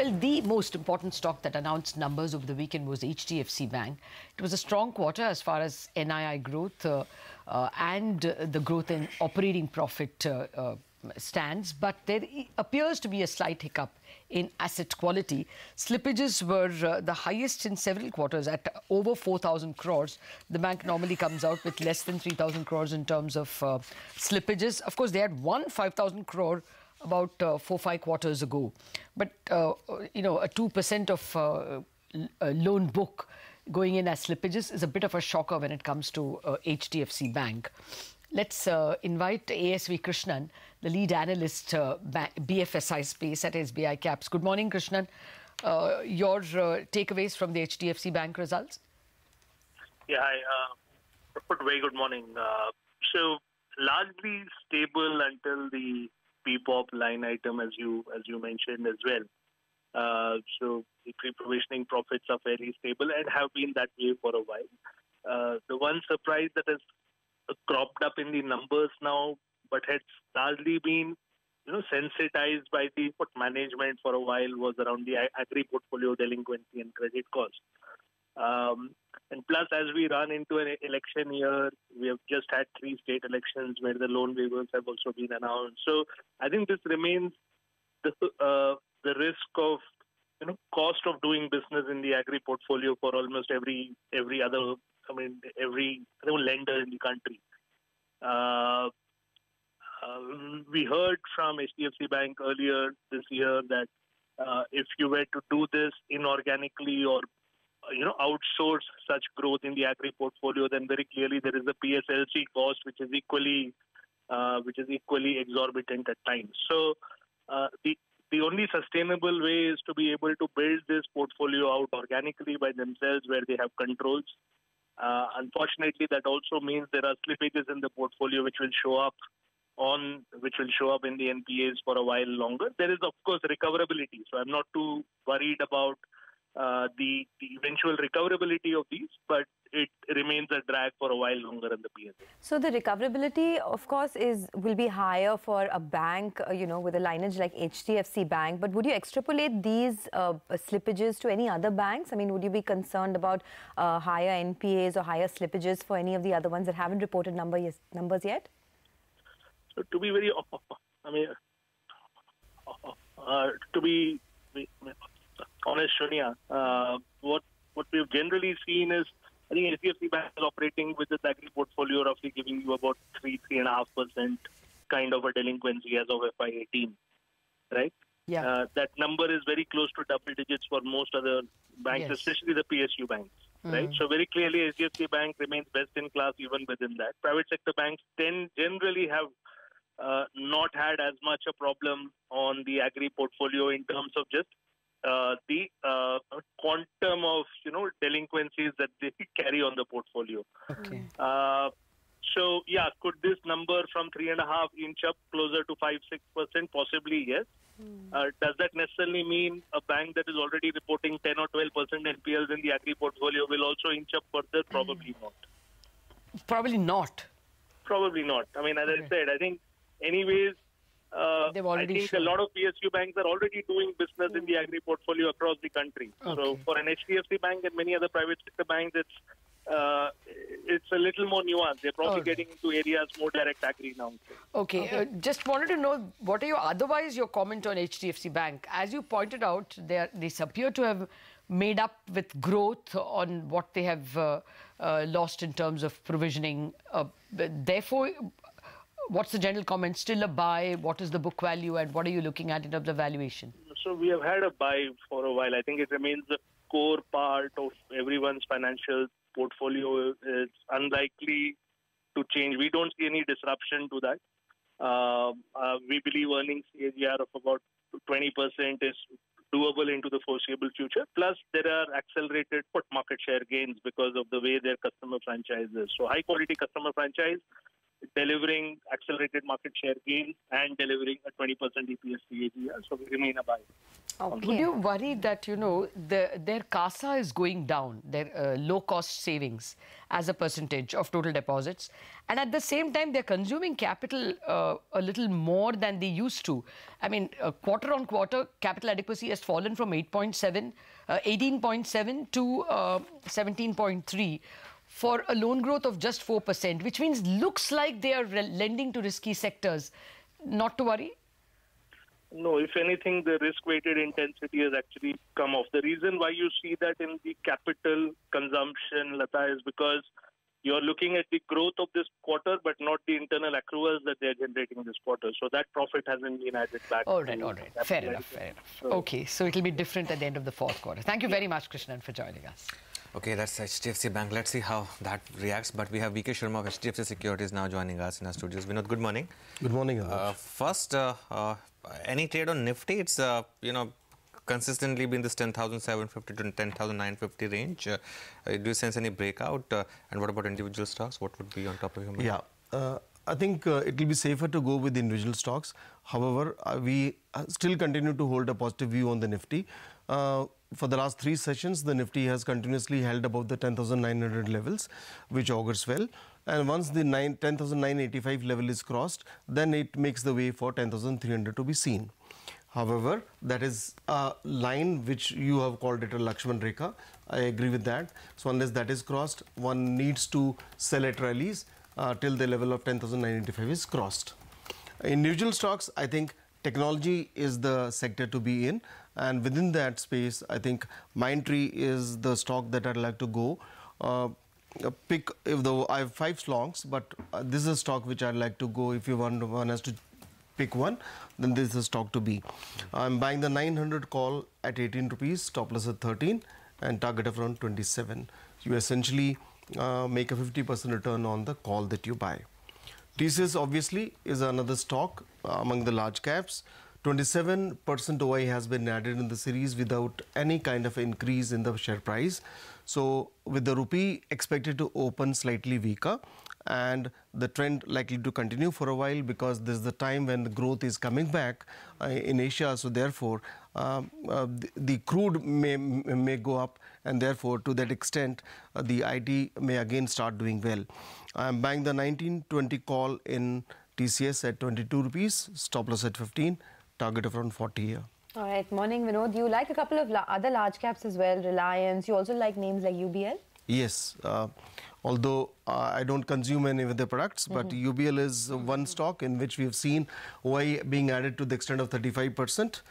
Well, the most important stock that announced numbers over the weekend was HDFC Bank. It was a strong quarter as far as NII growth and the growth in operating profit stands, but there appears to be a slight hiccup in asset quality. Slippages were the highest in several quarters at over 4,000 crores. The bank normally comes out with less than 3,000 crores in terms of slippages. Of course, they had won 5,000 crore about 4-5 quarters ago. But, you know, a 2% of loan book going in as slippages is a bit of a shocker when it comes to HDFC Bank. Let's invite ASV Krishnan, the lead analyst, BFSI space at SBI Caps. Good morning, Krishnan. Your takeaways from the HDFC Bank results? Yeah, hi. Very good morning. So largely stable until the PPOP line item, as you mentioned as well. So the pre-provisioning profits are fairly stable and have been that way for a while. The one surprise that has cropped up in the numbers now, but had largely been, sensitized by the management for a while, was around the agri portfolio delinquency and credit cost. And plus, as we run into an election year, we have just had 3 state elections where the loan waivers have also been announced. So I think this remains the risk of cost of doing business in the agri portfolio for almost every other, every lender in the country. We heard from HDFC Bank earlier this year that if you were to do this inorganically or outsource such growth in the agri portfolio, then very clearly there is a PSLC cost which is equally exorbitant at times. So the only sustainable way is to be able to build this portfolio out organically by themselves where they have controls. Unfortunately, that also means there are slippages in the portfolio which will show up in the NPAs for a while longer. There is, of course, recoverability. So I'm not too worried about the eventual recoverability of these, but it remains a drag for a while longer in the PSL. So the recoverability, of course, will be higher for a bank, with a lineage like HDFC Bank. But would you extrapolate these slippages to any other banks? I mean, would you be concerned about higher NPAs or higher slippages for any of the other ones that haven't reported numbers yet? So to be very, to be honest, Sonia, what we've generally seen is, I think HDFC Bank is operating with its agri portfolio roughly giving you about 3.5% kind of a delinquency as of FY18, right? Yeah. That number is very close to double digits for most other banks, yes, especially the PSU banks, right? So very clearly HDFC Bank remains best in class even within that. Private sector banks generally have not had as much a problem on the agri portfolio in terms of just the quantum of delinquencies that they carry on the portfolio. Okay. So yeah, could this number from 3.5 inch up closer to 5-6%? Possibly, yes. Does that necessarily mean a bank that is already reporting 10 or 12% NPLs in the agri portfolio will also inch up further? Probably not. Probably not. Probably not. I mean, as I said, I think anyways, I think a lot of PSU banks are already doing business in the agri portfolio across the country. Okay. So for an HDFC Bank and many other private sector banks, it's a little more nuanced. They're probably getting into areas more direct agri now. Okay. Just wanted to know, what are your comment on HDFC Bank? As you pointed out, they appear to have made up with growth on what they have lost in terms of provisioning. Therefore, what's the general comment? Still a buy? What is the book value and what are you looking at in terms of valuation? So we have had a buy for a while. I think it remains a core part of everyone's financial portfolio. It's unlikely to change. We don't see any disruption to that. We believe earnings CAGR of about 20% is doable into the foreseeable future. Plus, there are accelerated market share gains because of the way their customer franchise is. So high-quality customer franchise delivering accelerated market share gains and delivering a 20% EPS CAGR. So we remain a buy. Okay. Would you worry that, you know, their CASA is going down, their low-cost savings as a percentage of total deposits, and at the same time they're consuming capital a little more than they used to? I mean, quarter on quarter, capital adequacy has fallen from 18.7 to 17.3 for a loan growth of just 4%, which means looks like they are lending to risky sectors. Not to worry? No, if anything, the risk-weighted intensity has actually come off. The reason why you see that in the capital consumption, Lata, is because you're looking at the growth of this quarter, but not the internal accruals that they're generating this quarter. So that profit hasn't been added back. All right. Fair enough. So, okay, so it'll be different at the end of the fourth quarter. Thank you very much, Krishnan, for joining us. Okay, that's HDFC Bank. Let's see how that reacts. But we have VK Sharma of HDFC Securities now joining us in our studios. Vinod, good morning. Good morning. First, any trade on Nifty? It's, consistently been this 10,750 to 10,950 range. Do you sense any breakout? And what about individual stocks? What would be on top of your mind? Yeah, I think it will be safer to go with individual stocks. However, we still continue to hold a positive view on the Nifty. For the last 3 sessions, the Nifty has continuously held above the 10,900 levels, which augurs well. And once the 10,985 level is crossed, then it makes the way for 10,300 to be seen. However, that is a line which you have called it a Lakshman Rekha. I agree with that. So unless that is crossed, one needs to sell at rallies till the level of 10,985 is crossed. Individual stocks, I think technology is the sector to be in. And within that space, I think Mindtree is the stock that I'd like to go. Pick, though I have 5 longs, but this is a stock which I'd like to go. If you want one has to pick one, then this is a stock to be. I'm buying the 900 call at 18 rupees, stop loss at 13, and target of around 27. You essentially make a 50% return on the call that you buy. TCS obviously is another stock among the large caps. 27% OI has been added in the series without any kind of increase in the share price. So with the rupee expected to open slightly weaker and the trend likely to continue for a while, because this is the time when the growth is coming back in Asia. So therefore, the crude may go up, and therefore to that extent, the IT may again start doing well. I'm buying the 1920 call in TCS at 22 rupees, stop loss at 15. Target of around 40 here. All right, morning, Vinod. You like a couple of other large caps as well, Reliance. You also like names like UBL? Yes, although I don't consume any of the products, but UBL is one stock in which we have seen OI being added to the extent of 35%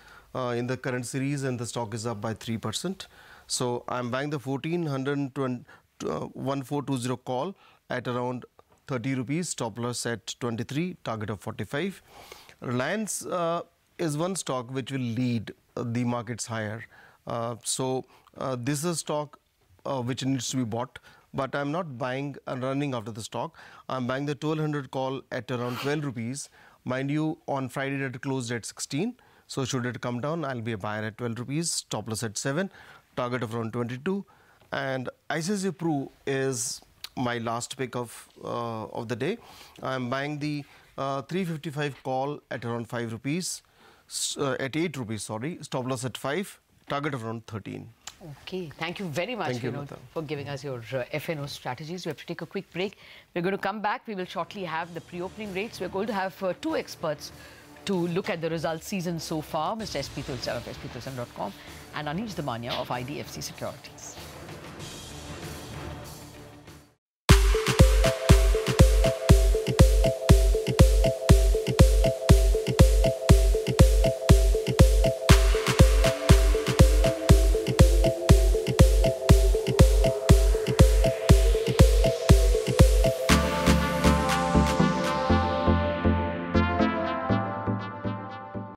in the current series, and the stock is up by 3%. So I'm buying the 1420 call at around 30 rupees, stop loss at 23, target of 45. Reliance is one stock which will lead the markets higher. This is a stock which needs to be bought, but I'm not buying and running after the stock. I'm buying the 1200 call at around 12 rupees. Mind you, on Friday it closed at 16. So should it come down, I'll be a buyer at 12 rupees, stop loss at 7, target of around 22. And ICICI Pru is my last pick of the day. I'm buying the 355 call at around 5 rupees. At 8 rupees, sorry, stop loss at 5, target of around 13. Okay, thank you very much, Vinod, for giving us your FNO strategies. We have to take a quick break. We're going to come back. We will shortly have the pre-opening rates. We're going to have 2 experts to look at the results season so far, Mr. SP Tulsar of sptulsar.com and Anish Damania of IDFC Securities.